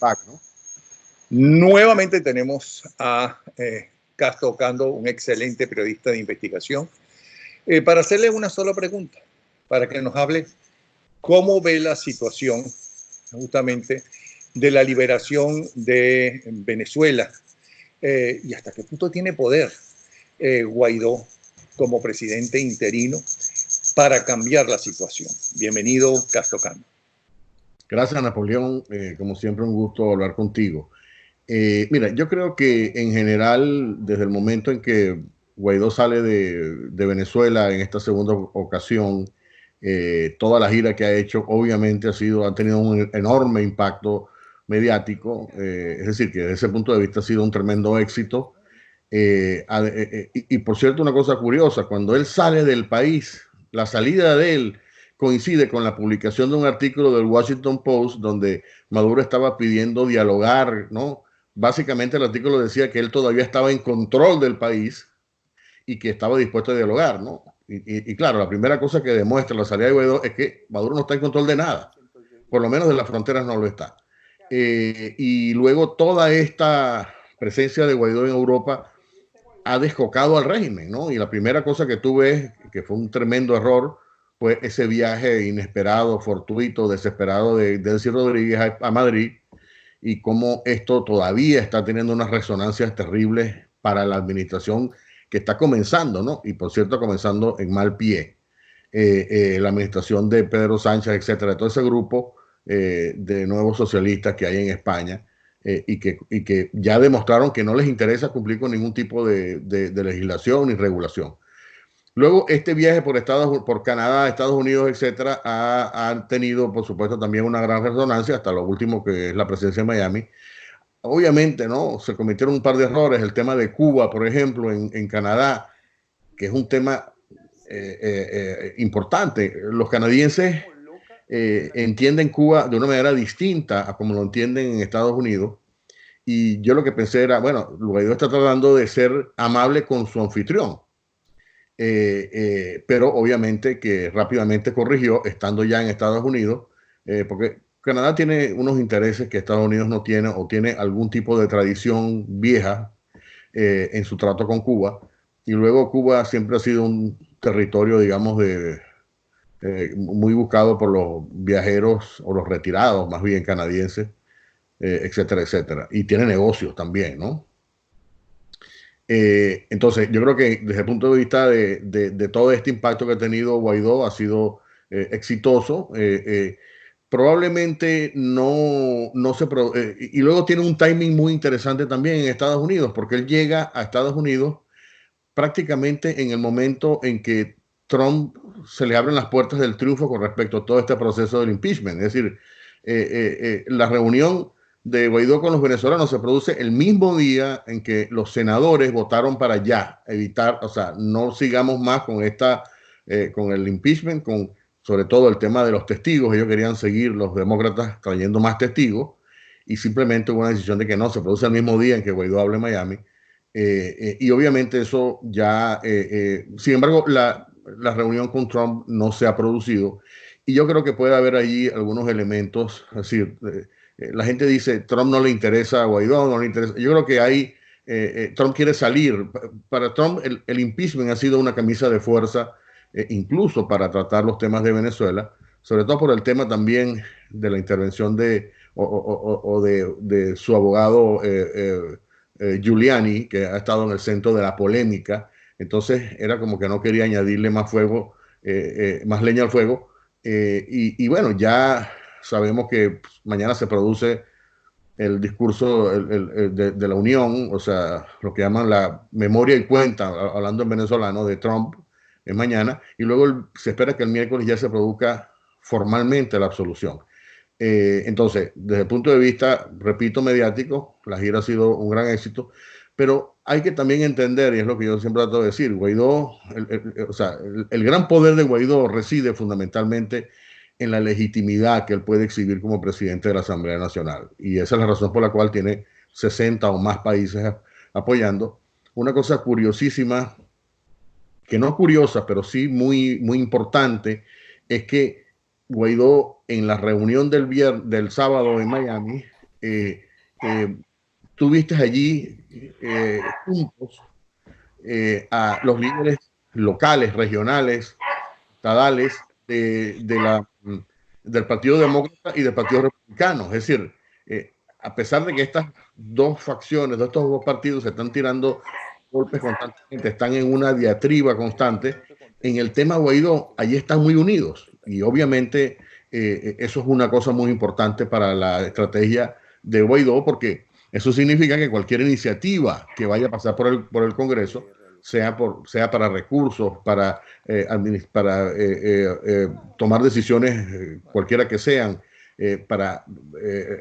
PAC, ¿no? Nuevamente tenemos a Castro Ocando, un excelente periodista de investigación, para hacerle una sola pregunta, para que nos hable cómo ve la situación justamente de la liberación de Venezuela y hasta qué punto tiene poder Guaidó como presidente interino para cambiar la situación. Bienvenido, Castro Ocando. Gracias, Napoleón. Como siempre, un gusto hablar contigo. Mira, yo creo que en general, desde el momento en que Guaidó sale de Venezuela en esta segunda ocasión, toda la gira que ha hecho obviamente ha tenido un enorme impacto mediático, es decir, que desde ese punto de vista ha sido un tremendo éxito. Y por cierto, una cosa curiosa, cuando él sale del país, la salida de él coincide con la publicación de un artículo del Washington Post donde Maduro estaba pidiendo dialogar, ¿no? Básicamente el artículo decía que él todavía estaba en control del país y que estaba dispuesto a dialogar, ¿no? Y claro, la primera cosa que demuestra la salida de Guaidó es que Maduro no está en control de nada, por lo menos de las fronteras no lo está. Y luego toda esta presencia de Guaidó en Europa ha descocado al régimen, ¿no? Y la primera cosa que tú ves, que fue un tremendo error, fue ese viaje inesperado, fortuito, desesperado de Delcy Rodríguez a Madrid, y cómo esto todavía está teniendo unas resonancias terribles para la administración que está comenzando, ¿no? Y por cierto, comenzando en mal pie. La administración de Pedro Sánchez, etcétera, todo ese grupo de nuevos socialistas que hay en España, y que ya demostraron que no les interesa cumplir con ningún tipo de legislación ni regulación. Luego, este viaje por Canadá, Estados Unidos, etcétera, ha tenido, por supuesto, también una gran resonancia, hasta lo último que es la presencia en Miami. Obviamente, ¿no? Se cometieron un par de errores. El tema de Cuba, por ejemplo, en Canadá, que es un tema importante. Los canadienses entienden Cuba de una manera distinta a como lo entienden en Estados Unidos. Y yo lo que pensé era, bueno, Guaidó está tratando de ser amable con su anfitrión. Pero obviamente que rápidamente corrigió estando ya en Estados Unidos, porque Canadá tiene unos intereses que Estados Unidos no tiene, o tiene algún tipo de tradición vieja en su trato con Cuba. Y luego Cuba siempre ha sido un territorio, digamos, muy buscado por los viajeros o los retirados, más bien canadienses, etcétera, etcétera. Y tiene negocios también, ¿no? Entonces, yo creo que desde el punto de vista de todo este impacto que ha tenido Guaidó, ha sido exitoso. Probablemente no se... y luego tiene un timing muy interesante también en Estados Unidos, porque él llega a Estados Unidos prácticamente en el momento en que Trump se le abren las puertas del triunfo con respecto a todo este proceso del impeachment. Es decir, la reunión de Guaidó con los venezolanos se produce el mismo día en que los senadores votaron para ya evitar, o sea, no sigamos más con con el impeachment, sobre todo el tema de los testigos. Ellos querían seguir, los demócratas, trayendo más testigos, y simplemente hubo una decisión de que no, se produce el mismo día en que Guaidó habla en Miami. Y obviamente eso ya, sin embargo, la reunión con Trump no se ha producido, y yo creo que puede haber allí algunos elementos, es decir, la gente dice, Trump no le interesa a Guaidó, no le interesa. Yo creo que Trump quiere salir. Para Trump el impeachment ha sido una camisa de fuerza, incluso para tratar los temas de Venezuela, sobre todo por el tema también de la intervención de su abogado Giuliani, que ha estado en el centro de la polémica. Entonces era como que no quería añadirle más fuego, más leña al fuego. Y bueno, ya sabemos que mañana se produce el discurso de la Unión, o sea, lo que llaman la memoria y cuenta, hablando en venezolano, de Trump, es mañana, y luego se espera que el miércoles ya se produzca formalmente la absolución. Entonces, desde el punto de vista, repito, mediático, la gira ha sido un gran éxito, pero hay que también entender, y es lo que yo siempre trato de decir, Guaidó, o sea, el gran poder de Guaidó reside fundamentalmente en la legitimidad que él puede exhibir como presidente de la Asamblea Nacional. Y esa es la razón por la cual tiene 60 o más países apoyando. Una cosa curiosísima, que no curiosa, pero sí muy, muy importante, es que Guaidó en la reunión del sábado en Miami tú viste allí juntos a los líderes locales, regionales, estadales del Partido Demócrata y del Partido Republicano. Es decir, a pesar de que estas dos facciones, de estos dos partidos se están tirando golpes constantemente, están en una diatriba constante, en el tema Guaidó, allí están muy unidos. Y obviamente eso es una cosa muy importante para la estrategia de Guaidó, porque eso significa que cualquier iniciativa que vaya a pasar por el Congreso, sea para recursos, para tomar decisiones, cualquiera que sean, para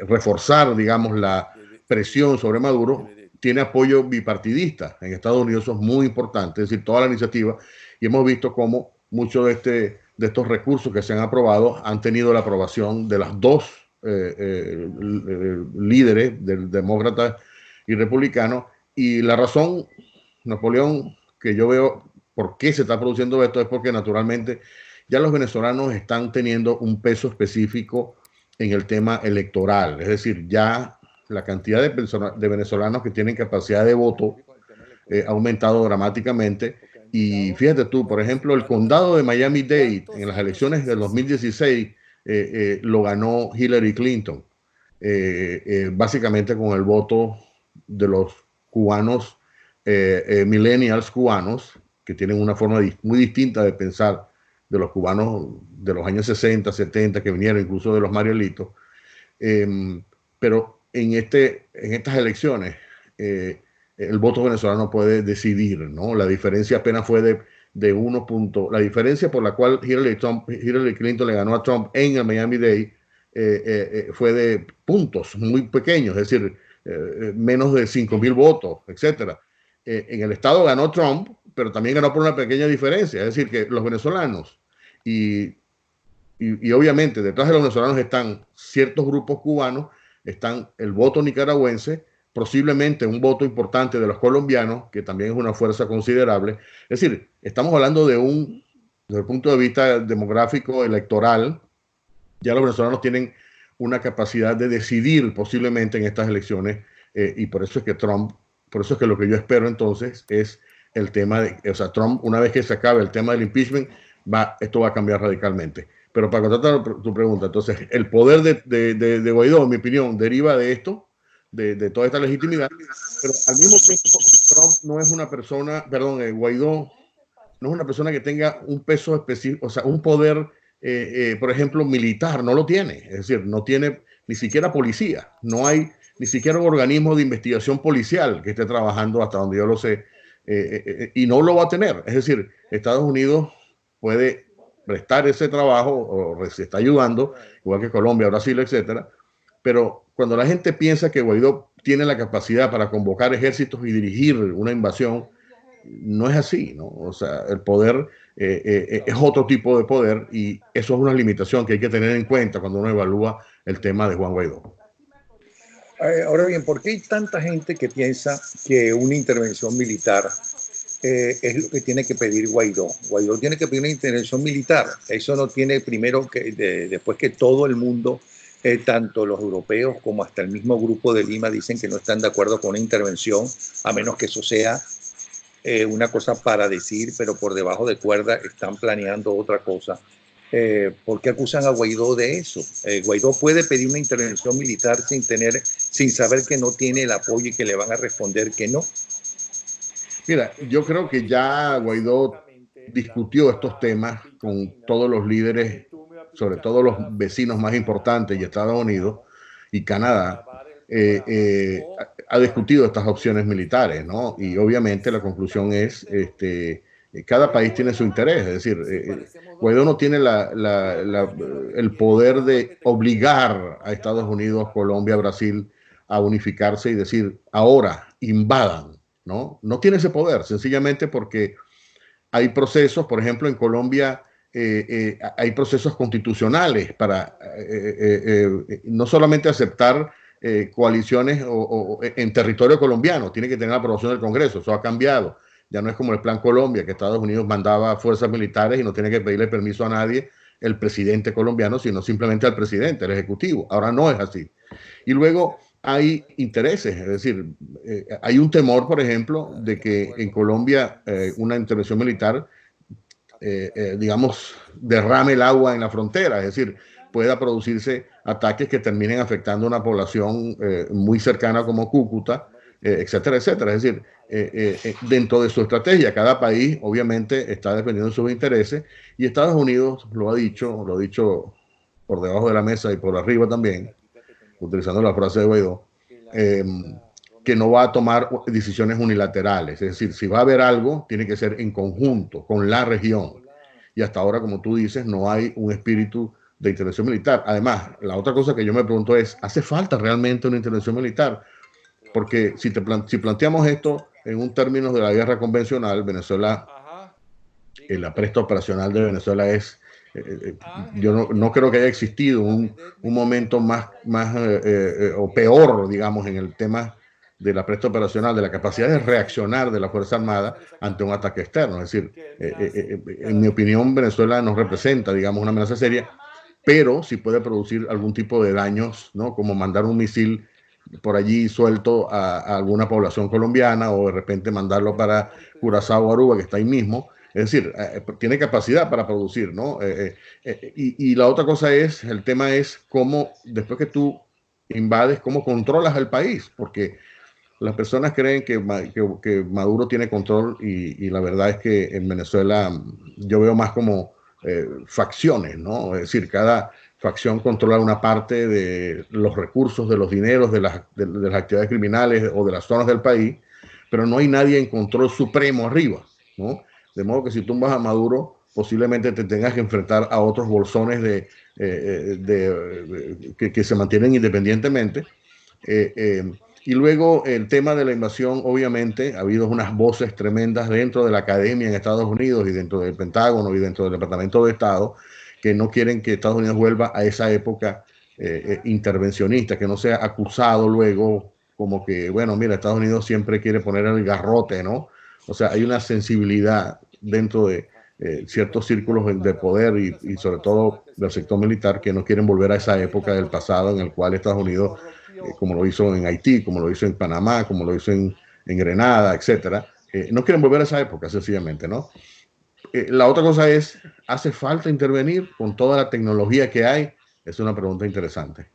reforzar, digamos, la presión sobre Maduro, tiene apoyo bipartidista. En Estados Unidos eso es muy importante, es decir, toda la iniciativa, y hemos visto cómo muchos de estos recursos que se han aprobado han tenido la aprobación de las dos líderes, del demócrata y republicano, y la razón, Napoleón, que yo veo por qué se está produciendo esto es porque naturalmente ya los venezolanos están teniendo un peso específico en el tema electoral, es decir, ya la cantidad de venezolanos que tienen capacidad de voto ha aumentado dramáticamente. Y fíjate tú, por ejemplo, el condado de Miami-Dade en las elecciones del 2016 lo ganó Hillary Clinton, básicamente con el voto de los cubanos, millennials cubanos, que tienen una forma muy distinta de pensar de los cubanos de los años 60, 70, que vinieron incluso de los Marielitos. Pero en estas elecciones el voto venezolano puede decidir, ¿no? La diferencia apenas fue de 1 punto. La diferencia por la cual Hillary Clinton le ganó a Trump en el Miami-Dade fue de puntos muy pequeños, es decir, menos de 5,000 votos, etc. En el estado ganó Trump, pero también ganó por una pequeña diferencia, es decir, que los venezolanos y obviamente detrás de los venezolanos están ciertos grupos cubanos, están el voto nicaragüense, posiblemente un voto importante de los colombianos, que también es una fuerza considerable. Es decir, estamos hablando desde el punto de vista demográfico, electoral, ya los venezolanos tienen una capacidad de decidir posiblemente en estas elecciones, y por eso es que lo que yo espero entonces es el tema o sea, Trump, una vez que se acabe el tema del impeachment, esto va a cambiar radicalmente. Pero para contestar tu pregunta, entonces, el poder de Guaidó, en mi opinión, deriva de esto, de toda esta legitimidad, pero al mismo tiempo Trump no es una persona, Guaidó no es una persona que tenga un peso específico, o sea, un poder, por ejemplo, militar, no lo tiene, es decir, no tiene ni siquiera policía, no hay ni siquiera un organismo de investigación policial que esté trabajando hasta donde yo lo sé, y no lo va a tener, es decir, Estados Unidos puede prestar ese trabajo o se está ayudando, igual que Colombia, Brasil, etcétera, pero cuando la gente piensa que Guaidó tiene la capacidad para convocar ejércitos y dirigir una invasión, no es así, ¿no? O sea, el poder es otro tipo de poder y eso es una limitación que hay que tener en cuenta cuando uno evalúa el tema de Juan Guaidó. Ahora bien, ¿por qué hay tanta gente que piensa que una intervención militar es lo que tiene que pedir Guaidó? Guaidó tiene que pedir una intervención militar. Eso no tiene primero que, después que todo el mundo, tanto los europeos como hasta el mismo grupo de Lima, dicen que no están de acuerdo con una intervención, a menos que eso sea una cosa para decir, pero por debajo de cuerda están planeando otra cosa. ¿Por qué acusan a Guaidó de eso? Guaidó puede pedir una intervención militar sin saber que no tiene el apoyo y que le van a responder que no. Mira, yo creo que ya Guaidó discutió estos temas con todos los líderes, sobre todo los vecinos más importantes y Estados Unidos y Canadá, ha discutido estas opciones militares, ¿no? Y obviamente la conclusión es, cada país tiene su interés, es decir, Guaidó no tiene el poder de obligar a Estados Unidos, Colombia, Brasil a unificarse y decir, ahora invadan, ¿no? No tiene ese poder, sencillamente porque hay procesos, por ejemplo, en Colombia hay procesos constitucionales para no solamente aceptar coaliciones en territorio colombiano, tiene que tener la aprobación del Congreso, eso ha cambiado. Ya no es como el Plan Colombia, que Estados Unidos mandaba fuerzas militares y no tiene que pedirle permiso a nadie, el presidente colombiano, sino simplemente al presidente, el ejecutivo. Ahora no es así. Y luego hay intereses, es decir, hay un temor, por ejemplo, de que en Colombia una intervención militar, digamos, derrame el agua en la frontera, es decir, pueda producirse ataques que terminen afectando a una población muy cercana como Cúcuta, etcétera, etcétera. Es decir, dentro de su estrategia, cada país obviamente está defendiendo sus intereses y Estados Unidos lo ha dicho por debajo de la mesa y por arriba también, utilizando la frase de Guaidó, eh, que no va a tomar decisiones unilaterales. Es decir, si va a haber algo, tiene que ser en conjunto con la región. Y hasta ahora, como tú dices, no hay un espíritu de intervención militar. Además, la otra cosa que yo me pregunto es, ¿hace falta realmente una intervención militar? Porque si planteamos esto en un término de la guerra convencional, Venezuela, la presta operacional de Venezuela es, yo no creo que haya existido un momento más o peor, digamos, en el tema de la presta operacional, de la capacidad de reaccionar de la Fuerza Armada ante un ataque externo. Es decir, en mi opinión, Venezuela nos representa, digamos, una amenaza seria, pero sí puede producir algún tipo de daños, ¿no? Como mandar un misil por allí suelto a alguna población colombiana o de repente mandarlo para Curazao o Aruba, que está ahí mismo. Es decir, tiene capacidad para producir, ¿no? Y la otra cosa es, el tema es cómo, después que tú invades, cómo controlas al país, porque las personas creen que Maduro tiene control y la verdad es que en Venezuela yo veo más como facciones, ¿no? Es decir, cada facción controla una parte de los recursos, de los dineros, de las actividades criminales o de las zonas del país, pero no hay nadie en control supremo arriba, ¿no? De modo que si tú vas a Maduro, posiblemente te tengas que enfrentar a otros bolsones que se mantienen independientemente. Y luego el tema de la invasión, obviamente, ha habido unas voces tremendas dentro de la academia en Estados Unidos y dentro del Pentágono y dentro del Departamento de Estado que no quieren que Estados Unidos vuelva a esa época intervencionista, que no sea acusado luego como que, bueno, mira, Estados Unidos siempre quiere poner el garrote, ¿no? O sea, hay una sensibilidad dentro de ciertos círculos de poder y sobre todo del sector militar que no quieren volver a esa época del pasado en el cual Estados Unidos como lo hizo en Haití, como lo hizo en Panamá, como lo hizo en Grenada, etcétera. No quieren volver a esa época, sencillamente, ¿no? La otra cosa es, ¿hace falta intervenir con toda la tecnología que hay? Es una pregunta interesante.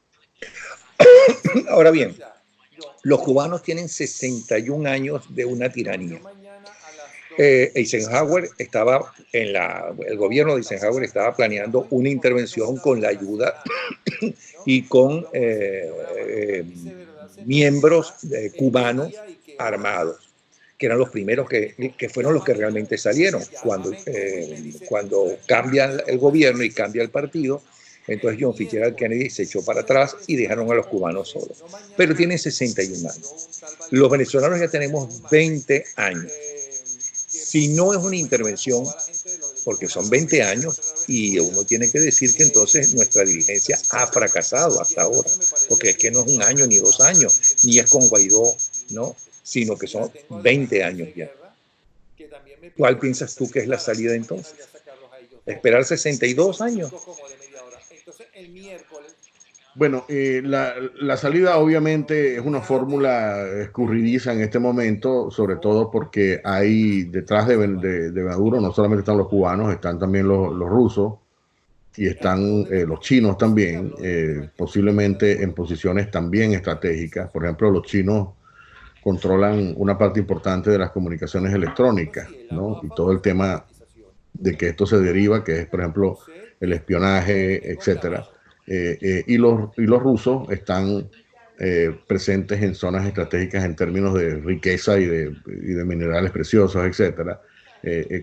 Ahora bien, los cubanos tienen 61 años de una tiranía. Eisenhower estaba el gobierno de Eisenhower estaba planeando una intervención con la ayuda y con miembros cubanos armados, que eran los primeros que fueron los que realmente salieron. Cuando cambia el gobierno y cambia el partido, entonces John Fitzgerald Kennedy se echó para atrás y dejaron a los cubanos solos. Pero tienen 61 años. Los venezolanos ya tenemos 20 años. Si no es una intervención, porque son 20 años, y uno tiene que decir que entonces nuestra dirigencia ha fracasado hasta ahora, porque es que no es un año ni 2 años, ni es con Guaidó, ¿no? Sino que son 20 años ya. ¿Cuál piensas tú que es la salida entonces? ¿Esperar 62 años? Bueno, la salida obviamente es una fórmula escurridiza en este momento, sobre todo porque hay detrás de Maduro no solamente están los cubanos, están también los rusos y están los chinos también, posiblemente en posiciones también estratégicas. Por ejemplo, los chinos controlan una parte importante de las comunicaciones electrónicas, ¿no? Y todo el tema de que esto se deriva, que es, por ejemplo, el espionaje, etcétera. Y los rusos están presentes en zonas estratégicas en términos de riqueza y de minerales preciosos, etcétera.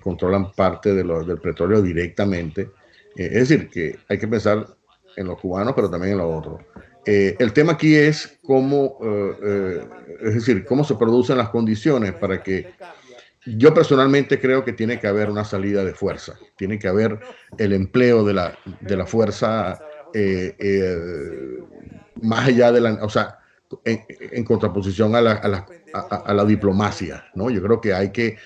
Controlan parte del petróleo directamente. Es decir, que hay que pensar en los cubanos, pero también en los otros. El tema aquí es cómo se producen las condiciones para que yo personalmente creo que tiene que haber una salida de fuerza, tiene que haber el empleo de la fuerza más allá de o sea, en contraposición a la diplomacia, ¿no? Yo creo que hay que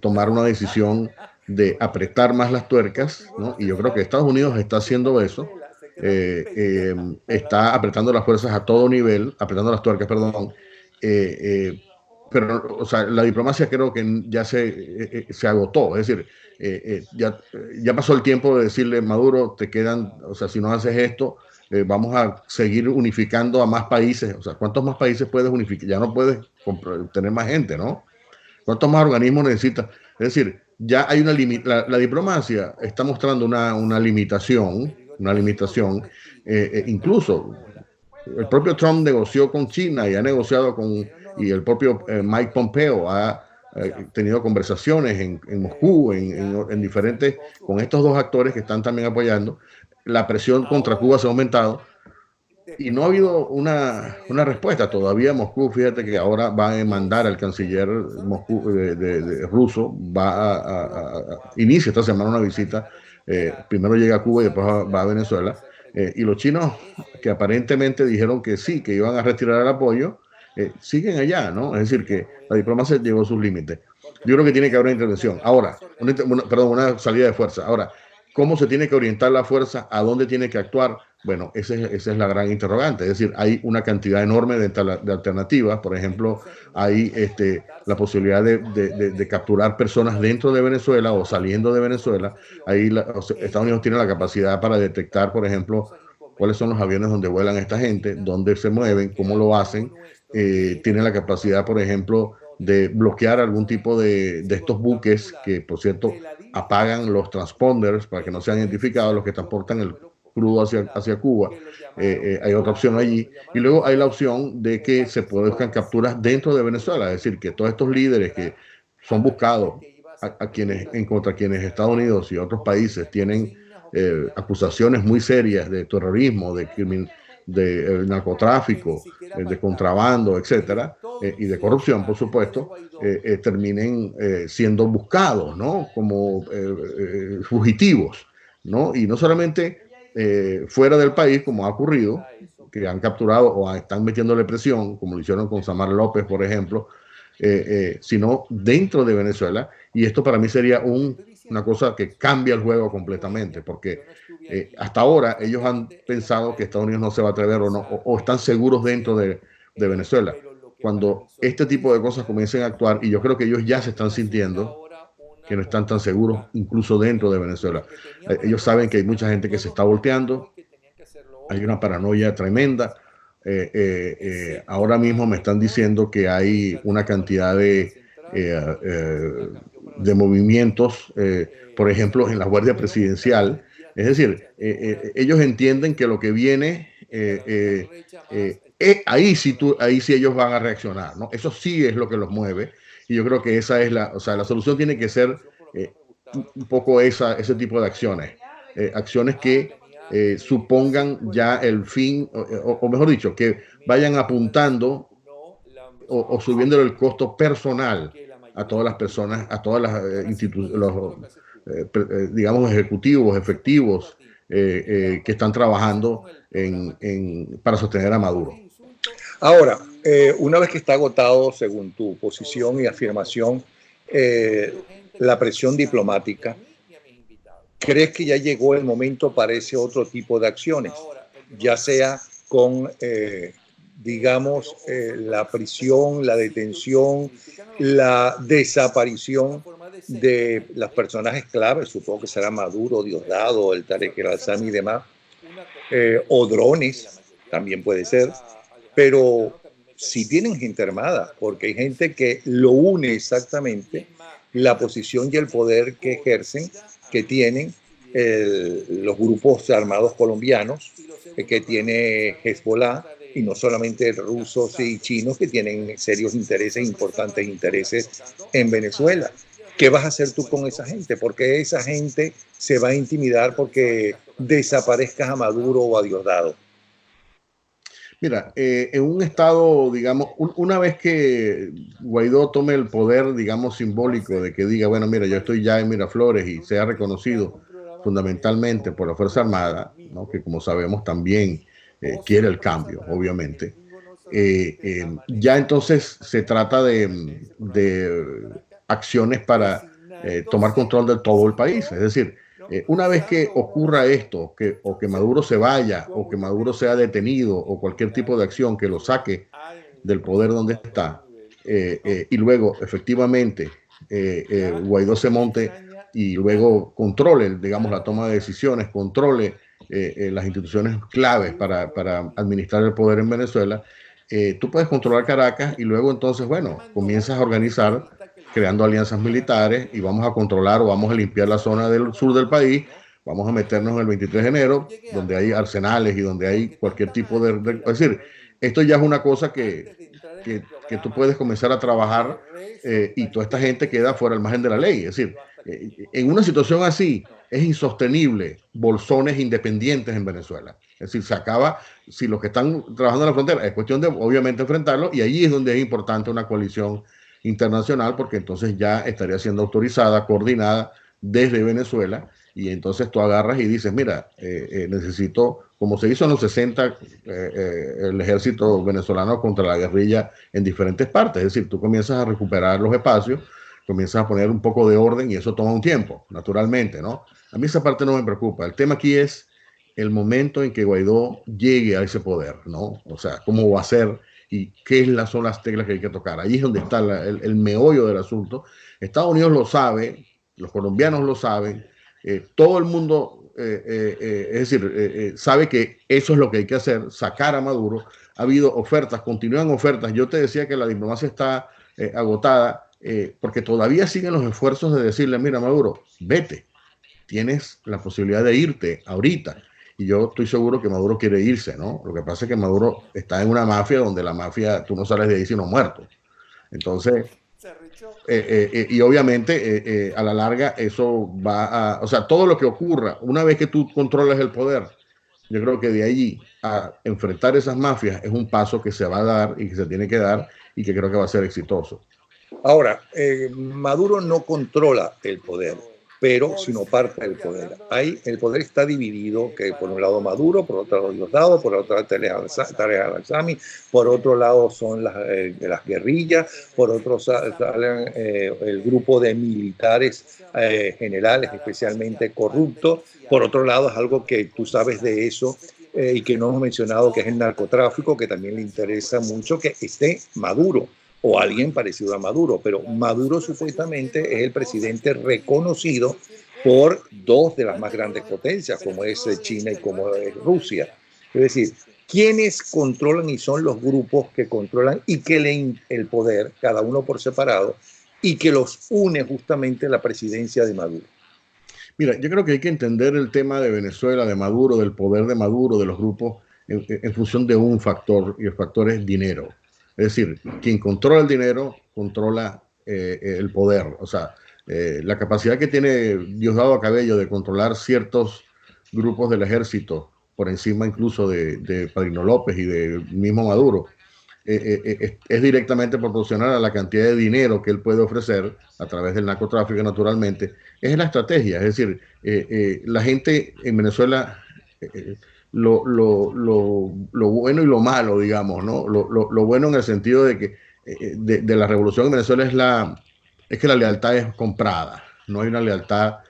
tomar una decisión de apretar más las tuercas, ¿no? Y yo creo que Estados Unidos está haciendo eso. está apretando las fuerzas a todo nivel, apretando las tuercas, perdón, pero o sea, la diplomacia creo que ya se agotó, es decir, ya pasó el tiempo de decirle, Maduro, te quedan, o sea, si no haces esto, vamos a seguir unificando a más países, o sea, ¿cuántos más países puedes unificar? Ya no puedes tener más gente, ¿no? ¿Cuántos más organismos necesitas? Es decir, ya hay la diplomacia está mostrando una limitación, incluso el propio Trump negoció con China y ha negociado y el propio Mike Pompeo ha tenido conversaciones en Moscú, en diferentes, con estos dos actores que están también apoyando. La presión contra Cuba se ha aumentado y no ha habido una respuesta. Todavía Moscú, fíjate que ahora va a mandar al canciller Moscú, de ruso, inicia esta semana una visita, primero llega a Cuba y después va a Venezuela. Y los chinos, que aparentemente dijeron que sí, que iban a retirar el apoyo, siguen allá, ¿no? Es decir, que la diplomacia llegó a sus límites. Yo creo que tiene que haber una intervención. Ahora, una salida de fuerza. Ahora, ¿cómo se tiene que orientar la fuerza? ¿A dónde tiene que actuar? Bueno, esa es la gran interrogante. Es decir, hay una cantidad enorme de alternativas. Por ejemplo, hay la posibilidad de capturar personas dentro de Venezuela o saliendo de Venezuela. Ahí Estados Unidos tiene la capacidad para detectar, por ejemplo, cuáles son los aviones donde vuelan esta gente, dónde se mueven, cómo lo hacen. Tiene la capacidad, por ejemplo, de bloquear algún tipo de estos buques que, por cierto, apagan los transponders para que no sean identificados, los que transportan el crudo hacia Cuba. Hay otra opción allí. Y luego hay la opción de que se produzcan capturas dentro de Venezuela, es decir, que todos estos líderes que son buscados contra quienes Estados Unidos y otros países tienen acusaciones muy serias de terrorismo, de narcotráfico, de contrabando, etcétera, y de corrupción, por supuesto, terminen siendo buscados, ¿no? Como fugitivos, ¿no? Y no solamente fuera del país, como ha ocurrido, que han capturado o están metiéndole presión, como lo hicieron con Samar López, por ejemplo, sino dentro de Venezuela. Y esto para mí sería una cosa que cambia el juego completamente, porque hasta ahora ellos han pensado que Estados Unidos no se va a atrever o están seguros dentro de Venezuela. Cuando este tipo de cosas comiencen a actuar, y yo creo que ellos ya se están sintiendo que no están tan seguros incluso dentro de Venezuela. Ellos saben que hay mucha gente que se está volteando, hay una paranoia tremenda. Ahora mismo me están diciendo que hay una cantidad de movimientos, por ejemplo, en la Guardia Presidencial. Es decir, ellos entienden que lo que viene, ahí sí ellos van a reaccionar, ¿no? Eso sí es lo que los mueve. Y yo creo que esa es la solución tiene que ser un poco ese tipo de acciones. Acciones que supongan ya el fin, o mejor dicho, que vayan apuntando o subiéndole el costo personal a todas las personas, a todas las instituciones, digamos, ejecutivos, efectivos, que están trabajando para sostener a Maduro. Ahora, una vez que está agotado, según tu posición y afirmación, la presión diplomática, ¿crees que ya llegó el momento para ese otro tipo de acciones? Ya sea con, digamos, la prisión, la detención, la desaparición de los personajes claves, supongo que será Maduro, Diosdado, el Tarek El Aissami y demás, o drones, también puede ser, pero sí tienen gente armada, porque hay gente que lo une exactamente la posición y el poder que ejercen, que tienen los grupos armados colombianos, que tiene Hezbollah, y no solamente rusos y chinos que tienen serios intereses, importantes intereses en Venezuela. ¿Qué vas a hacer tú con esa gente? Porque esa gente se va a intimidar porque desaparezcas a Maduro o a Diosdado. Mira, en un estado, digamos, una vez que Guaidó tome el poder, digamos, simbólico de que diga, bueno, mira, yo estoy ya en Miraflores y sea reconocido fundamentalmente por la Fuerza Armada, ¿no? Que como sabemos también quiere el cambio, obviamente. Ya entonces se trata de acciones para tomar control de todo el país. Es decir, Una vez que ocurra esto, o que Maduro se vaya, o que Maduro sea detenido, o cualquier tipo de acción que lo saque del poder donde está, y luego efectivamente Guaidó se monte y luego controle, digamos, la toma de decisiones, controle las instituciones claves para administrar el poder en Venezuela, tú puedes controlar Caracas y luego entonces, bueno, comienzas a organizar creando alianzas militares y vamos a controlar o vamos a limpiar la zona del sur del país, vamos a meternos el 23 de enero, donde hay arsenales y donde hay cualquier tipo es decir, esto ya es una cosa que tú puedes comenzar a trabajar y toda esta gente queda fuera al margen de la ley. Es decir, en una situación así es insostenible bolsones independientes en Venezuela. Es decir, se acaba, si los que están trabajando en la frontera, es cuestión de obviamente enfrentarlo y allí es donde es importante una coalición internacional porque entonces ya estaría siendo autorizada, coordinada desde Venezuela y entonces tú agarras y dices, mira, necesito, como se hizo en los 60, el ejército venezolano contra la guerrilla en diferentes partes, es decir, tú comienzas a recuperar los espacios, comienzas a poner un poco de orden y eso toma un tiempo, naturalmente, ¿no? A mí esa parte no me preocupa, el tema aquí es el momento en que Guaidó llegue a ese poder, ¿no? O sea, cómo va a ser y son las teclas que hay que tocar. Allí es donde está el meollo del asunto. Estados Unidos lo sabe, los colombianos lo saben, todo el mundo, es decir, sabe que eso es lo que hay que hacer, sacar a Maduro. Ha habido ofertas, continúan ofertas. Yo te decía que la diplomacia está agotada porque todavía siguen los esfuerzos de decirle, mira Maduro, vete, tienes la posibilidad de irte ahorita. Y yo estoy seguro que Maduro quiere irse, ¿no? Lo que pasa es que Maduro está en una mafia donde la mafia, tú no sales de ahí sino muerto. Entonces, y obviamente a la larga eso va a, o sea, todo lo que ocurra, una vez que tú controlas el poder, yo creo que de allí a enfrentar esas mafias es un paso que se va a dar y que se tiene que dar y que creo que va a ser exitoso. Ahora, Maduro no controla el poder, pero sino parte del poder. El poder está dividido, que por un lado Maduro, por otro lado Diosdado, por otro lado Tarek al-Assami, por otro lado son las guerrillas, por otro salen el grupo de militares generales especialmente corruptos, por otro lado es algo que tú sabes de eso y que no hemos mencionado, que es el narcotráfico, que también le interesa mucho que esté Maduro o alguien parecido a Maduro, pero Maduro supuestamente es el presidente reconocido por dos de las más grandes potencias, como es China y como es Rusia. Es decir, ¿quiénes controlan y son los grupos que controlan y que leen el poder, cada uno por separado, y que los une justamente la presidencia de Maduro? Mira, yo creo que hay que entender el tema de Venezuela, de Maduro, del poder de Maduro, de los grupos, en función de un factor, y el factor es dinero. Es decir, quien controla el dinero, controla el poder. O sea, la capacidad que tiene Diosdado Cabello de controlar ciertos grupos del ejército, por encima incluso de Padrino López y del mismo Maduro, es directamente proporcional a la cantidad de dinero que él puede ofrecer a través del narcotráfico, naturalmente. Es la estrategia, es decir, la gente en Venezuela... lo bueno y lo malo, digamos, ¿no? Lo bueno en el sentido de que de la revolución en Venezuela es que la lealtad es comprada. No hay una lealtad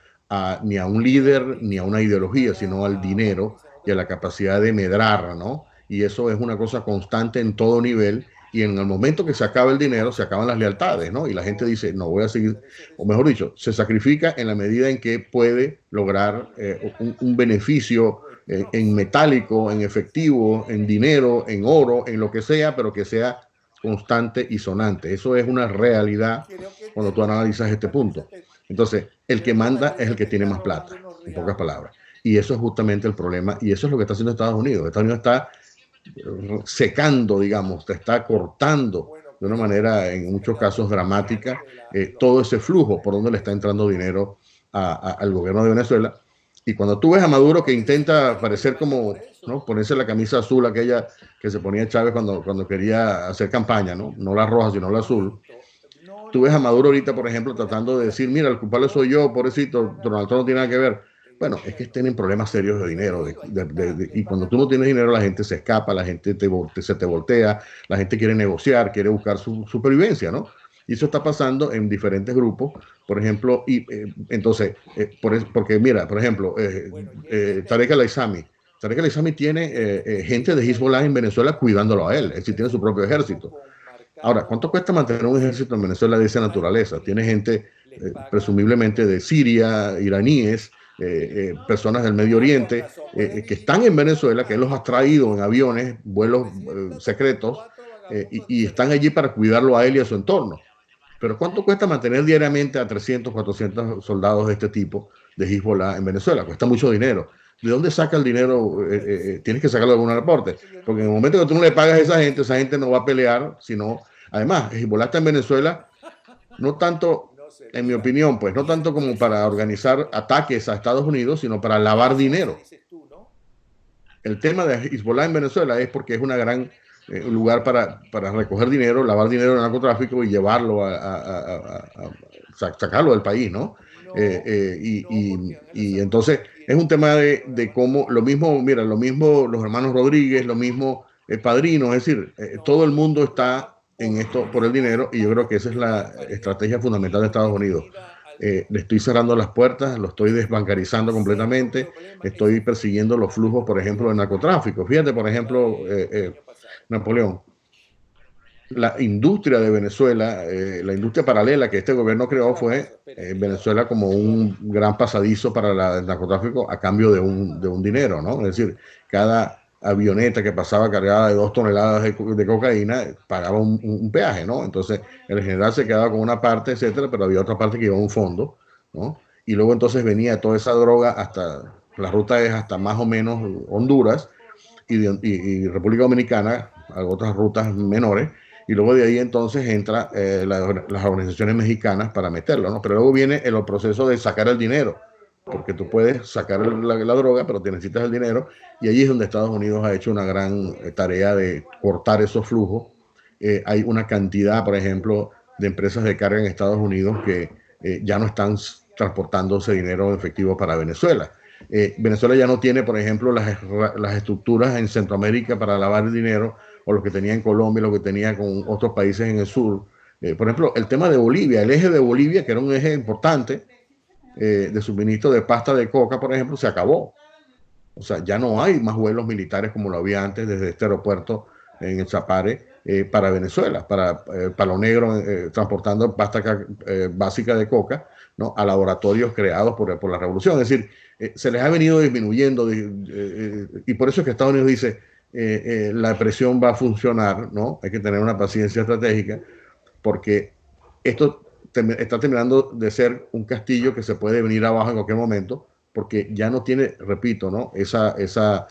ni a un líder ni a una ideología, sino al dinero y a la capacidad de medrar, ¿no? Y eso es una cosa constante en todo nivel. Y en el momento que se acaba el dinero, se acaban las lealtades, ¿no? Y la gente dice, no voy a seguir, o mejor dicho, se sacrifica en la medida en que puede lograr un beneficio en metálico, en efectivo, en dinero, en oro, en lo que sea, pero que sea constante y sonante. Eso es una realidad cuando tú analizas este punto. Entonces, el que manda es el que tiene más plata, en pocas palabras. Y eso es justamente el problema, y eso es lo que está haciendo Estados Unidos. Estados Unidos está secando, digamos, te está cortando de una manera, en muchos casos, dramática, todo ese flujo por donde le está entrando dinero al gobierno de Venezuela. Y cuando tú ves a Maduro que intenta parecer como, ¿no?, ponerse la camisa azul, aquella que se ponía Chávez cuando quería hacer campaña, ¿no? No la roja, sino la azul. Tú ves a Maduro ahorita, por ejemplo, tratando de decir, mira, el culpable soy yo, pobrecito, Donald Trump no tiene nada que ver. Bueno, es que tienen problemas serios de dinero. Y cuando tú no tienes dinero, la gente se escapa, la gente se te voltea, la gente quiere negociar, quiere buscar su supervivencia, ¿no? Y eso está pasando en diferentes grupos, por ejemplo, entonces, porque mira, por ejemplo, Tarek al-Aissami. Tarek al-Aissami tiene gente de Hezbollah en Venezuela cuidándolo a él, es decir, tiene su propio ejército. Ahora, ¿cuánto cuesta mantener un ejército en Venezuela de esa naturaleza? Tiene gente presumiblemente de Siria, iraníes, personas del Medio Oriente, que están en Venezuela, que él los ha traído en aviones, vuelos secretos, y están allí para cuidarlo a él y a su entorno. Pero ¿cuánto cuesta mantener diariamente a 300, 400 soldados de este tipo de Hezbollah en Venezuela? Cuesta mucho dinero. ¿De dónde saca el dinero? Tienes que sacarlo de algún aporte. Porque en el momento que tú no le pagas a esa gente no va a pelear, sino... Además, Hezbollah está en Venezuela, no tanto, en mi opinión, pues no tanto como para organizar ataques a Estados Unidos, sino para lavar dinero. El tema de Hezbollah en Venezuela es porque es una gran lugar para recoger dinero, lavar dinero del narcotráfico y llevarlo a sacarlo del país, ¿no? Y entonces es un tema de cómo, lo mismo, mira, lo mismo los hermanos Rodríguez, lo mismo el Padrino, es decir, todo el mundo está en esto por el dinero y yo creo que esa es la estrategia fundamental de Estados Unidos. Le estoy cerrando las puertas, lo estoy desbancarizando completamente, estoy persiguiendo los flujos, por ejemplo, de narcotráfico. Fíjate, por ejemplo, Napoleón, la industria de Venezuela, la industria paralela que este gobierno creó fue Venezuela como un gran pasadizo para el narcotráfico a cambio de un dinero, ¿no? Es decir, cada avioneta que pasaba cargada de 2 toneladas de cocaína pagaba un peaje, ¿no? Entonces el general se quedaba con una parte, etcétera, pero había otra parte que iba a un fondo, ¿no? Y luego entonces venía toda esa droga hasta, la ruta es hasta más o menos Honduras y República Dominicana, otras rutas menores, y luego de ahí entonces entra las organizaciones mexicanas para meterlo, ¿no? Pero luego viene el proceso de sacar el dinero, porque tú puedes sacar la droga, pero te necesitas el dinero, y allí es donde Estados Unidos ha hecho una gran tarea de cortar esos flujos. Hay una cantidad, por ejemplo, de empresas de carga en Estados Unidos que ya no están transportando ese dinero efectivo para Venezuela. Venezuela ya no tiene, por ejemplo, las estructuras en Centroamérica para lavar el dinero, o lo que tenía en Colombia, lo que tenía con otros países en el sur. Por ejemplo, el tema de Bolivia, el eje de Bolivia, que era un eje importante de suministro de pasta de coca, por ejemplo, se acabó. O sea, ya no hay más vuelos militares como lo había antes desde este aeropuerto en el Chapare para Venezuela, para Palo Negro, transportando pasta básica de coca, ¿no? A laboratorios creados por la revolución. Es decir, se les ha venido disminuyendo y por eso es que Estados Unidos dice la presión va a funcionar, ¿no? Hay que tener una paciencia estratégica porque esto está terminando de ser un castillo que se puede venir abajo en cualquier momento porque ya no tiene, repito, ¿no? esa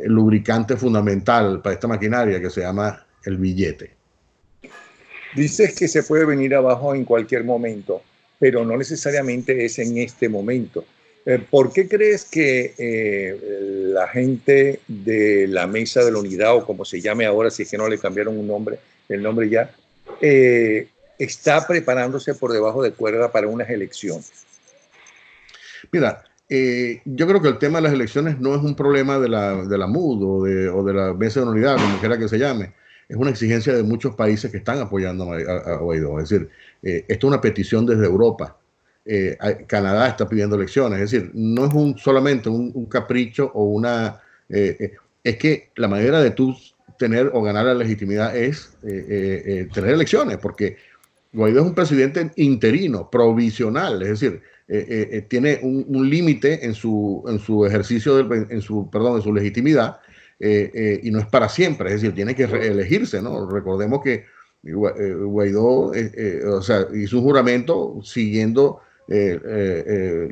lubricante fundamental para esta maquinaria que se llama el billete. Dices que se puede venir abajo en cualquier momento, pero no necesariamente es en este momento. ¿Por qué crees que la gente de la Mesa de la Unidad, o como se llame ahora, si es que no le cambiaron el nombre ya, está preparándose por debajo de cuerda para unas elecciones? Mira, yo creo que el tema de las elecciones no es un problema de la MUD o de la Mesa de la Unidad, como quiera que se llame. Es una exigencia de muchos países que están apoyando a Guaidó. Es decir, esto es una petición desde Europa. Canadá está pidiendo elecciones. Es decir, no es solamente un capricho o una... es que la manera de tú tener o ganar la legitimidad es tener elecciones, porque Guaidó es un presidente interino, provisional, es decir, tiene un límite en su ejercicio, en su legitimidad, y no es para siempre, es decir, tiene que reelegirse, ¿no? Recordemos que Guaidó o sea, hizo un juramento siguiendo el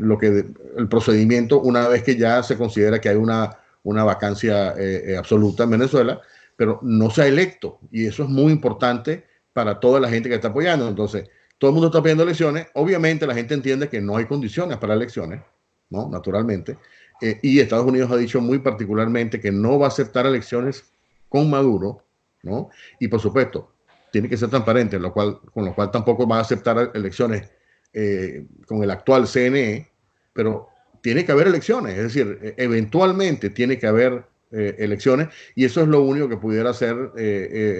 procedimiento una vez que ya se considera que hay una vacancia absoluta en Venezuela, pero no se ha electo, y eso es muy importante para toda la gente que está apoyando. Entonces, todo el mundo está pidiendo elecciones. Obviamente la gente entiende que no hay condiciones para elecciones, ¿no? Naturalmente. Y Estados Unidos ha dicho muy particularmente que no va a aceptar elecciones con Maduro, ¿no? Y por supuesto, tiene que ser transparente, con lo cual tampoco va a aceptar elecciones con el actual CNE, pero tiene que haber elecciones, es decir, eventualmente tiene que haber elecciones, y eso es lo único que pudiera hacer,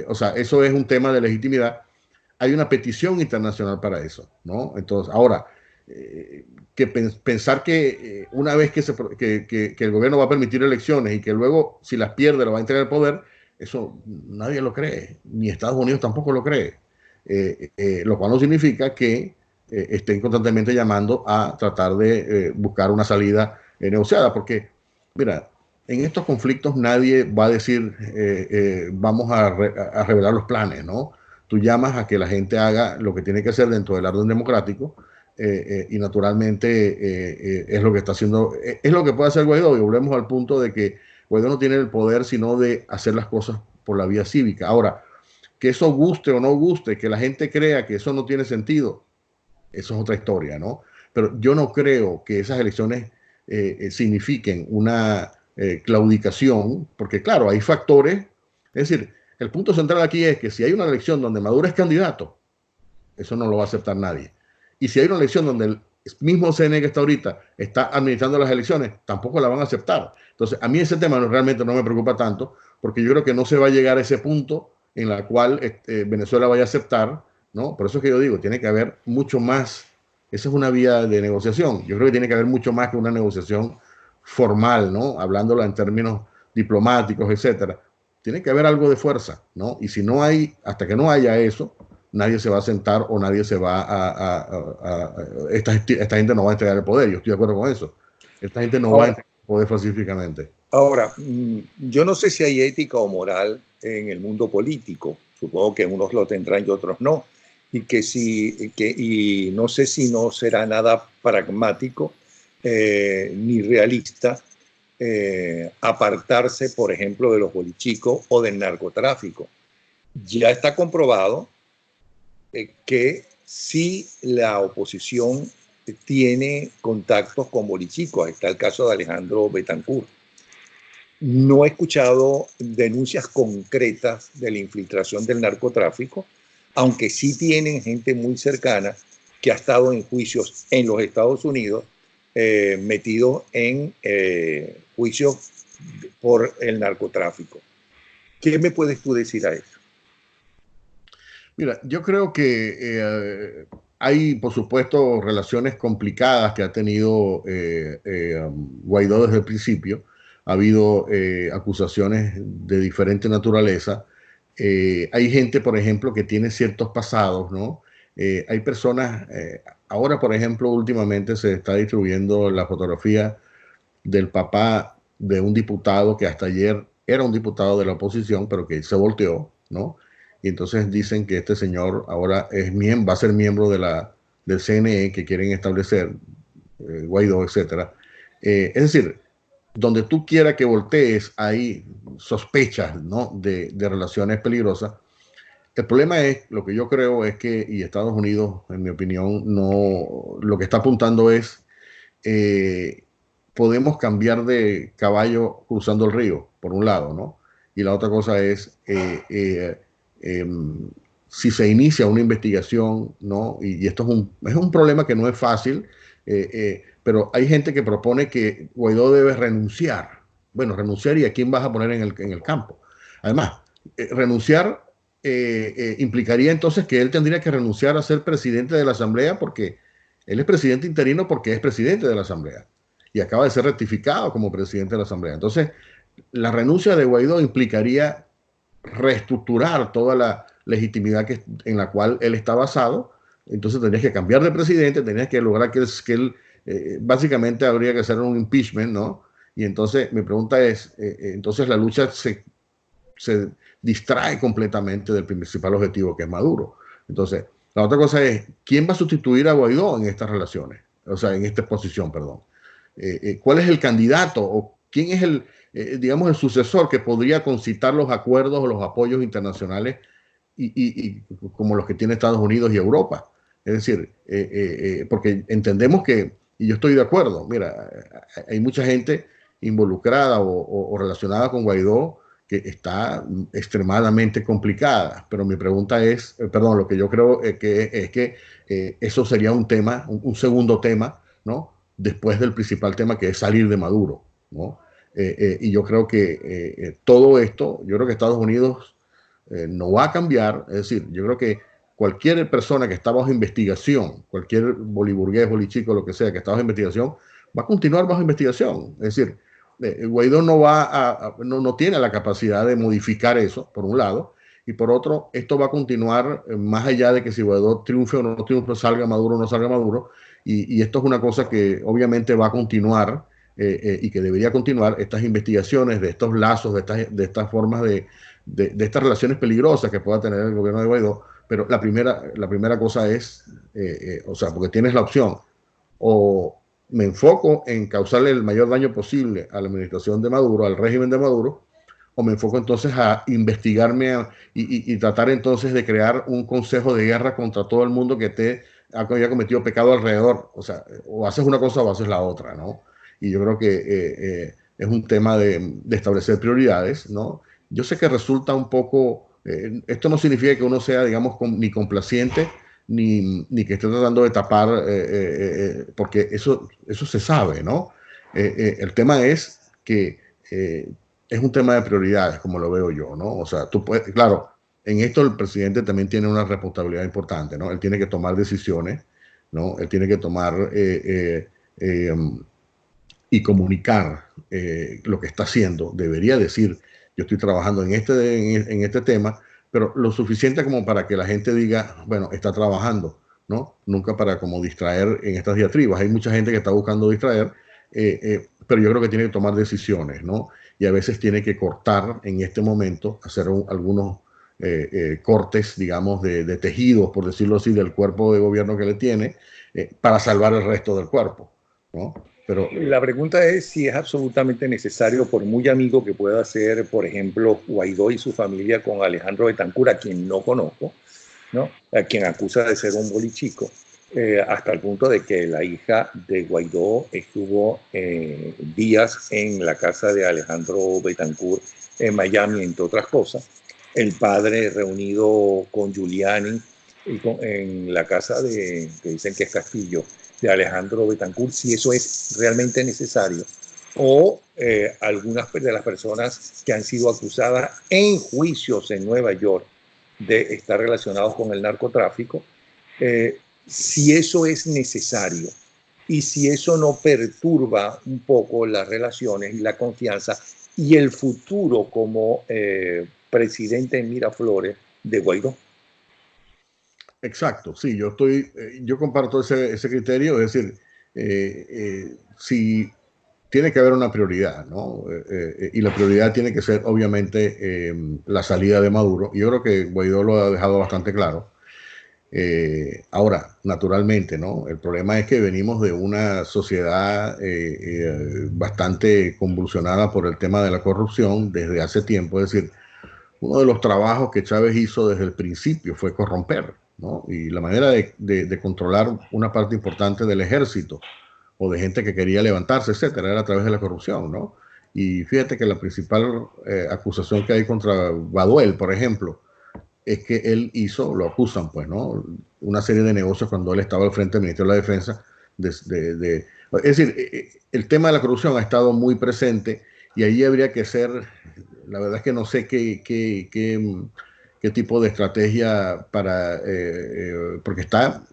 o sea, eso es un tema de legitimidad. hay una petición internacional para eso, ¿no? Entonces, ahora, pensar que una vez que el gobierno va a permitir elecciones y que luego, si las pierde, lo va a entregar el poder, eso nadie lo cree, ni Estados Unidos tampoco lo cree. Lo cual no significa que estén constantemente llamando a tratar de buscar una salida negociada, porque, mira, en estos conflictos nadie va a decir vamos a revelar los planes, ¿no? Tú llamas a que la gente haga lo que tiene que hacer dentro del orden democrático y naturalmente es lo que está haciendo, es lo que puede hacer Guaidó, y volvemos al punto de que Guaidó no tiene el poder sino de hacer las cosas por la vía cívica. Ahora, que eso guste o no guste, que la gente crea que eso no tiene sentido, eso es otra historia, ¿no? Pero yo no creo que esas elecciones signifiquen una claudicación, porque claro, hay factores, es decir, el punto central aquí es que si hay una elección donde Maduro es candidato, eso no lo va a aceptar nadie. Y si hay una elección donde el mismo CNE que está ahorita está administrando las elecciones, tampoco la van a aceptar. Entonces, a mí ese tema realmente no me preocupa tanto, porque yo creo que no se va a llegar a ese punto en la cual Venezuela vaya a aceptar, ¿no? Por eso es que yo digo, tiene que haber mucho más, esa es una vía de negociación, yo creo que tiene que haber mucho más que una negociación formal, ¿no? Hablándolo en términos diplomáticos, etcétera. Tiene que haber algo de fuerza, ¿no? Y si no hay, hasta que no haya eso, nadie se va a sentar o nadie se va esta gente no va a entregar el poder, yo estoy de acuerdo con eso. Esta gente no va a entregar el poder pacíficamente. Ahora, yo no sé si hay ética o moral en el mundo político. Supongo que unos lo tendrán y otros no. Y no sé si no será nada pragmático ni realista apartarse, por ejemplo, de los bolichicos o del narcotráfico. Ya está comprobado que si la oposición tiene contactos con bolichicos, está el caso de Alejandro Betancourt. No he escuchado denuncias concretas de la infiltración del narcotráfico, aunque sí tienen gente muy cercana que ha estado en juicios en los Estados Unidos, metido en juicios por el narcotráfico. ¿Qué me puedes tú decir a eso? Mira, yo creo que hay, por supuesto, relaciones complicadas que ha tenido Guaidó desde el principio. Ha habido acusaciones de diferente naturaleza. Hay gente, por ejemplo, que tiene ciertos pasados, ¿no? Hay personas, ahora, por ejemplo, últimamente se está distribuyendo la fotografía del papá de un diputado que hasta ayer era un diputado de la oposición, pero que se volteó, ¿no? Y entonces dicen que este señor ahora va a ser miembro del CNE que quieren establecer, Guaidó, etcétera. Es decir, donde tú quieras que voltees, hay sospechas, ¿no? de relaciones peligrosas. El problema es, lo que yo creo es que, y Estados Unidos, en mi opinión, no, lo que está apuntando es, podemos cambiar de caballo cruzando el río, por un lado, ¿no? Y la otra cosa es, si se inicia una investigación, ¿no? Y esto es un problema que no es fácil, pero hay gente que propone que Guaidó debe renunciar. Bueno, renunciar, ¿y a quién vas a poner en el campo? Además, renunciar implicaría entonces que él tendría que renunciar a ser presidente de la Asamblea, porque él es presidente interino porque es presidente de la Asamblea y acaba de ser rectificado como presidente de la Asamblea. Entonces, la renuncia de Guaidó implicaría reestructurar toda la legitimidad en la cual él está basado. Entonces tendrías que cambiar de presidente, tendrías que lograr que él básicamente habría que hacer un impeachment, ¿no? Y entonces mi pregunta es, entonces la lucha se distrae completamente del principal objetivo, que es Maduro. Entonces, la otra cosa es, ¿quién va a sustituir a Guaidó en estas relaciones? O sea, en esta posición, perdón. ¿Cuál es el candidato o quién es digamos, el sucesor que podría concitar los acuerdos o los apoyos internacionales y como los que tiene Estados Unidos y Europa? Es decir, porque entendemos que, y yo estoy de acuerdo, mira, hay mucha gente involucrada o relacionada con Guaidó que está extremadamente complicada, pero mi pregunta es, perdón, lo que yo creo es que eso sería un tema, un segundo tema, ¿no? Después del principal tema, que es salir de Maduro, ¿no? Y yo creo que todo esto, yo creo que Estados Unidos no va a cambiar, es decir, yo creo que cualquier persona que está bajo investigación, cualquier boliburgués, bolichico, lo que sea, que está bajo investigación, va a continuar bajo investigación. Es decir, Guaidó no tiene la capacidad de modificar eso, por un lado, y por otro, esto va a continuar más allá de que si Guaidó triunfe o no triunfe, salga Maduro o no salga Maduro, y esto es una cosa que obviamente va a continuar y que debería continuar, estas investigaciones de estos lazos, de estas formas de estas relaciones peligrosas que pueda tener el gobierno de Guaidó, pero la primera cosa es, o sea, porque tienes la opción, o me enfoco en causarle el mayor daño posible a la administración de Maduro, al régimen de Maduro, o me enfoco entonces a investigarme y tratar entonces de crear un consejo de guerra contra todo el mundo que haya cometido pecado alrededor. O sea, o haces una cosa o haces la otra, ¿no? Y yo creo que es un tema de establecer prioridades, ¿no? Yo sé que resulta un poco, esto no significa que uno sea, digamos, ni complaciente, ni que esté tratando de tapar, porque eso se sabe, ¿no? El tema es que es un tema de prioridades, como lo veo yo, ¿no? O sea, tú puedes, claro, en esto el presidente también tiene una responsabilidad importante, ¿no? Él tiene que tomar decisiones, ¿no? Él tiene que tomar y comunicar lo que está haciendo. Debería decir, yo estoy trabajando en este tema, pero lo suficiente como para que la gente diga, bueno, está trabajando, ¿no? Nunca para como distraer en estas diatribas. Hay mucha gente que está buscando distraer, pero yo creo que tiene que tomar decisiones, ¿no? Y a veces tiene que cortar en este momento, hacer algunos cortes, digamos, de tejidos, por decirlo así, del cuerpo de gobierno que le tiene, para salvar el resto del cuerpo, ¿no? Pero la pregunta es si es absolutamente necesario, por muy amigo que pueda ser, por ejemplo, Guaidó y su familia con Alejandro Betancur, a quien no conozco, ¿no? A quien acusa de ser un bolichico, hasta el punto de que la hija de Guaidó estuvo días en la casa de Alejandro Betancur en Miami, entre otras cosas. El padre reunido con Giuliani en la casa que dicen que es Castillo, de Alejandro Betancur, si eso es realmente necesario, o algunas de las personas que han sido acusadas en juicios en Nueva York de estar relacionados con el narcotráfico, si eso es necesario y si eso no perturba un poco las relaciones y la confianza y el futuro como presidente en Miraflores de Guaidó. Exacto, sí, yo comparto ese criterio, es decir, si tiene que haber una prioridad, ¿no? Y la prioridad tiene que ser, obviamente, la salida de Maduro. Y yo creo que Guaidó lo ha dejado bastante claro. Ahora, naturalmente, ¿no? El problema es que venimos de una sociedad bastante convulsionada por el tema de la corrupción desde hace tiempo. Es decir, uno de los trabajos que Chávez hizo desde el principio fue corromper, ¿no? Y la manera de controlar una parte importante del ejército o de gente que quería levantarse, etcétera, era a través de la corrupción, ¿no? Y fíjate que la principal acusación que hay contra Baduel, por ejemplo, es que él lo acusan, pues, ¿no? Una serie de negocios cuando él estaba al frente del Ministerio de la Defensa. Es decir, el tema de la corrupción ha estado muy presente y ahí habría que ser, la verdad es que no sé qué tipo de estrategia porque está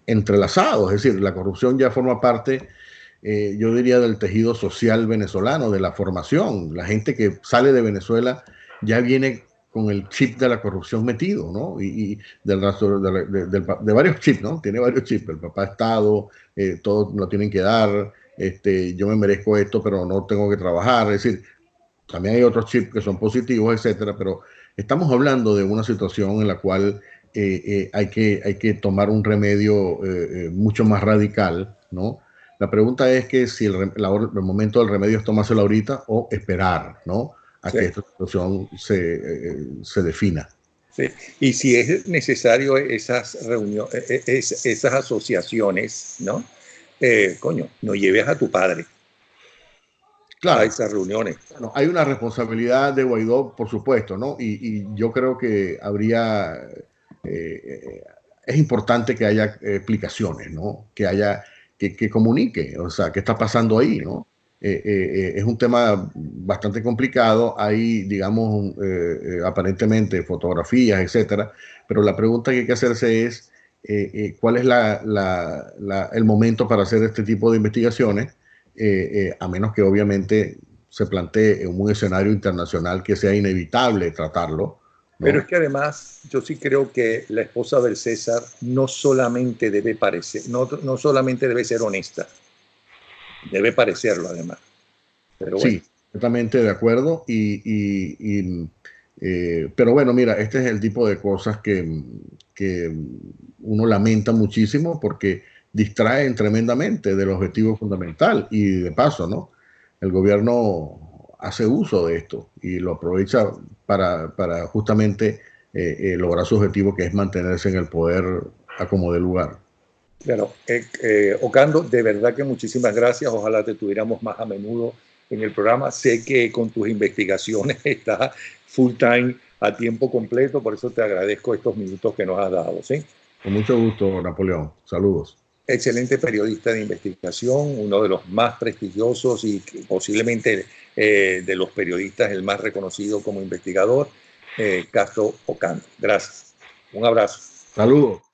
entrelazado, es decir, la corrupción ya forma parte, yo diría, del tejido social venezolano, de la formación. La gente que sale de Venezuela ya viene con el chip de la corrupción metido, ¿no? Y de varios chips, ¿no? Tiene varios chips. El papá Estado, todo lo tienen que dar, yo me merezco esto, pero no tengo que trabajar. Es decir, también hay otros chips que son positivos, etcétera, pero estamos hablando de una situación en la cual hay que tomar un remedio mucho más radical, ¿no? La pregunta es que si el momento del remedio es tomárselo ahorita o esperar, ¿no? A que esta situación se defina. Sí. Y si es necesario esas reuniones, esas asociaciones, ¿no? Coño, no lleves a tu padre claro, a esas reuniones. Bueno, hay una responsabilidad de Guaidó, por supuesto, ¿no? Y yo creo que es importante que haya explicaciones, ¿no? Que comunique, o sea, qué está pasando ahí, ¿no? es un tema bastante complicado. Hay, digamos, aparentemente fotografías, etcétera, pero la pregunta que hay que hacerse es ¿cuál es el momento para hacer este tipo de investigaciones? A menos que obviamente se plantee en un escenario internacional que sea inevitable tratarlo, Pero es ¿no? que además yo sí creo que la esposa del César no solamente debe parecer, no solamente debe ser honesta, debe parecerlo además. Pero bueno, Sí, completamente de acuerdo. Pero bueno, mira, este es el tipo de cosas que uno lamenta muchísimo porque distraen tremendamente del objetivo fundamental. Y de paso, ¿no? El gobierno hace uso de esto y lo aprovecha para justamente lograr su objetivo, que es mantenerse en el poder a como dé lugar. claro, Ocando, de verdad que muchísimas gracias. Ojalá te tuviéramos más a menudo en el programa. Sé que con tus investigaciones estás full time a tiempo completo, por eso te agradezco estos minutos que nos has dado, ¿sí? Con mucho gusto, Napoleón. Saludos. Excelente periodista de investigación, uno de los más prestigiosos y posiblemente de los periodistas el más reconocido como investigador, Castro Ocando. Gracias. Un abrazo. Saludos.